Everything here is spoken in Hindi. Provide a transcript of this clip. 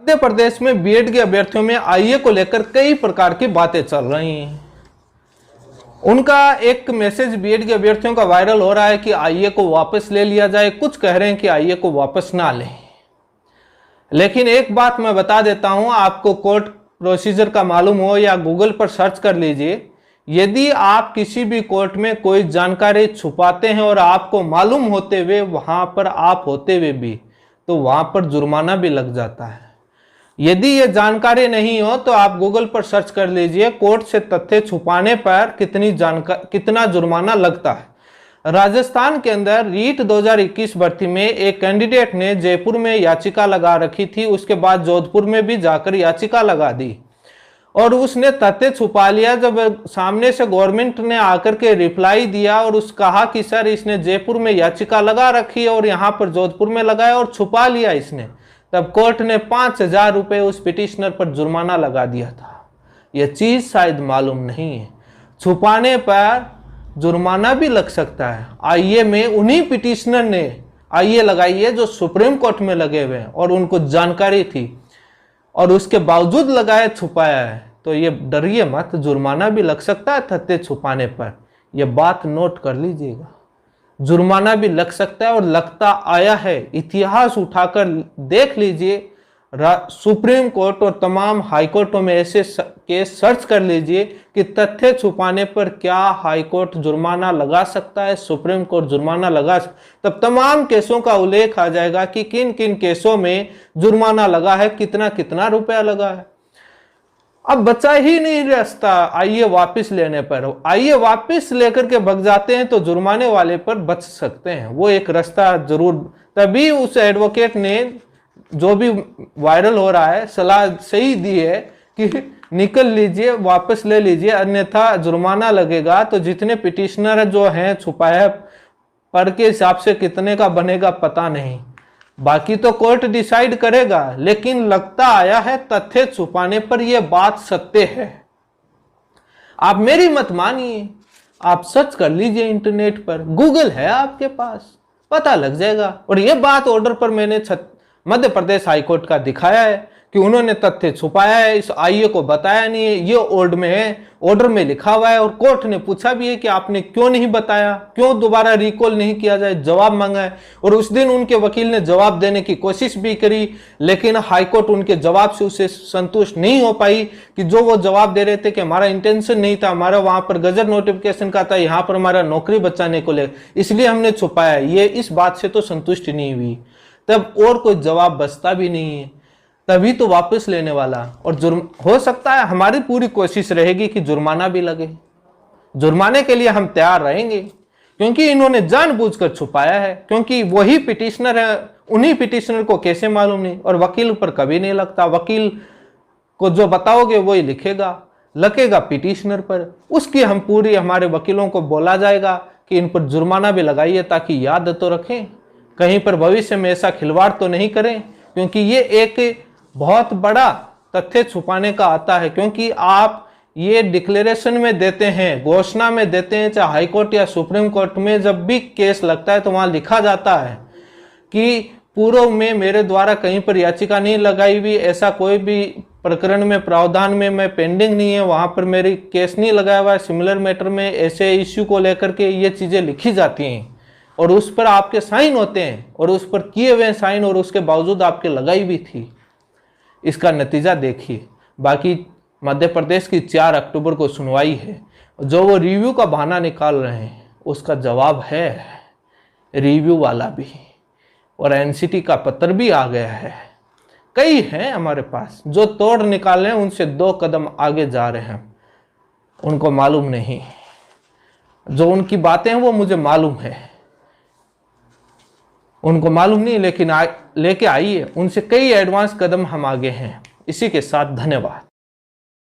मध्य प्रदेश में बीएड के अभ्यर्थियों में आईए को लेकर कई प्रकार की बातें चल रही हैं। उनका एक मैसेज बीएड के अभ्यर्थियों का वायरल हो रहा है कि आईए को वापस ले लिया जाए, कुछ कह रहे हैं कि आईए को वापस ना लें। लेकिन एक बात मैं बता देता हूं, आपको कोर्ट प्रोसीजर का मालूम हो या गूगल पर सर्च कर लीजिए, यदि आप किसी भी कोर्ट में कोई जानकारी छुपाते हैं और आपको मालूम होते हुए वहां पर आप होते हुए भी, तो वहां पर जुर्माना भी लग जाता है। यदि ये जानकारी नहीं हो तो आप गूगल पर सर्च कर लीजिए, कोर्ट से तथ्य छुपाने पर कितना जुर्माना लगता है। राजस्थान के अंदर रीट 2021 भर्ती में एक कैंडिडेट ने जयपुर में याचिका लगा रखी थी, उसके बाद जोधपुर में भी जाकर याचिका लगा दी और उसने तथ्य छुपा लिया। जब सामने से गवर्नमेंट ने आकर के रिप्लाई दिया और उस कहा कि सर इसने जयपुर में याचिका लगा रखी है और यहाँ पर जोधपुर में लगाया और छुपा लिया इसने, तब कोर्ट ने 5,000 रुपये उस पिटिशनर पर जुर्माना लगा दिया था। यह चीज शायद मालूम नहीं है, छुपाने पर जुर्माना भी लग सकता है। आईए में उन्हीं पिटिशनर ने आईए लगाई है जो सुप्रीम कोर्ट में लगे हुए हैं और उनको जानकारी थी और उसके बावजूद लगाया, छुपाया है। तो ये डरिए मत, जुर्माना भी लग सकता है तथ्य छुपाने पर, यह बात नोट कर लीजिएगा। जुर्माना भी लग सकता है और लगता आया है। इतिहास उठाकर देख लीजिए, सुप्रीम कोर्ट और तमाम हाई कोर्टों में ऐसे केस सर्च कर लीजिए कि तथ्य छुपाने पर क्या हाई कोर्ट जुर्माना लगा सकता है, सुप्रीम कोर्ट जुर्माना लगा, तब तमाम केसों का उल्लेख आ जाएगा कि किन किन केसों में जुर्माना लगा है, कितना कितना रुपया लगा है। अब बचा ही नहीं रास्ता आईए वापस लेने पर। आईए वापस लेकर के भग जाते हैं तो जुर्माने वाले पर बच सकते हैं, वो एक रास्ता जरूर। तभी उस एडवोकेट ने जो भी वायरल हो रहा है सलाह सही दी है कि निकल लीजिए, वापस ले लीजिए, अन्यथा जुर्माना लगेगा। तो जितने पिटिशनर जो हैं छुपाया पर के हिसाब से कितने का बनेगा पता नहीं, बाकी तो कोर्ट डिसाइड करेगा। लेकिन लगता आया है तथ्य छुपाने पर यह बात सत्य है। आप मेरी मत मानिए, आप सर्च कर लीजिए इंटरनेट पर, गूगल है आपके पास, पता लग जाएगा। और यह बात ऑर्डर पर मैंने मध्य प्रदेश हाईकोर्ट का दिखाया है कि उन्होंने तथ्य छुपाया है, इस आईए को बताया नहीं है, ये ऑर्डर में है, ऑर्डर में लिखा हुआ है। और कोर्ट ने पूछा भी है कि आपने क्यों नहीं बताया, क्यों दोबारा रिकॉल नहीं किया जाए, जवाब मांगा है। और उस दिन उनके वकील ने जवाब देने की कोशिश भी करी, लेकिन हाईकोर्ट उनके जवाब से उसे संतुष्ट नहीं हो पाई कि जो वो जवाब दे रहे थे कि हमारा इंटेंशन नहीं था, हमारा वहां पर गजट नोटिफिकेशन का था, यहाँ पर हमारा नौकरी बचाने को ले, इसलिए हमने छुपाया। ये इस बात से तो संतुष्ट नहीं हुई, तब और कोई जवाब बचता भी नहीं है, तभी तो वापस लेने वाला। और हो सकता है हमारी पूरी कोशिश रहेगी कि जुर्माना भी लगे, जुर्माने के लिए हम तैयार रहेंगे, क्योंकि इन्होंने जानबूझकर छुपाया है, क्योंकि वही पिटिशनर है, उन्हीं पिटिशनर को कैसे मालूम नहीं। और वकील पर कभी नहीं लगता, वकील को जो बताओगे वही लिखेगा, लगेगा पिटिशनर पर, उसकी हम पूरी, हमारे वकीलों को बोला जाएगा कि इन पर जुर्माना भी लगाइए ताकि याद तो रखें, कहीं पर भविष्य में ऐसा खिलवाड़ तो नहीं करें। क्योंकि ये एक बहुत बड़ा तथ्य छुपाने का आता है, क्योंकि आप ये डिक्लेरेशन में देते हैं, घोषणा में देते हैं, चाहे हाई कोर्ट या सुप्रीम कोर्ट में जब भी केस लगता है तो वहां लिखा जाता है कि पूर्व में मेरे द्वारा कहीं पर याचिका नहीं लगाई हुई, ऐसा कोई भी प्रकरण में प्रावधान में मैं पेंडिंग नहीं है, वहां पर मेरी केस नहीं लगाया हुआ है, सिमिलर मैटर में ऐसे इश्यू को लेकर के ये चीजें लिखी जाती हैं और उस पर आपके साइन होते हैं, और उस पर किए हुए साइन, और उसके बावजूद आपके लगाई भी थी। इसका नतीजा देखिए। बाकी मध्य प्रदेश की 4 अक्टूबर को सुनवाई है, जो वो रिव्यू का बहाना निकाल रहे हैं उसका जवाब है रिव्यू वाला भी, और एनसीटी का पत्र भी आ गया है। कई हैं हमारे पास जो तोड़ निकाल रहे हैं, उनसे 2 कदम आगे जा रहे हैं, उनको मालूम नहीं। जो उनकी बातें हैं वो मुझे मालूम है, उनको मालूम नहीं, लेकिन लेके आइए, उनसे कई एडवांस कदम हम आगे हैं। इसी के साथ धन्यवाद।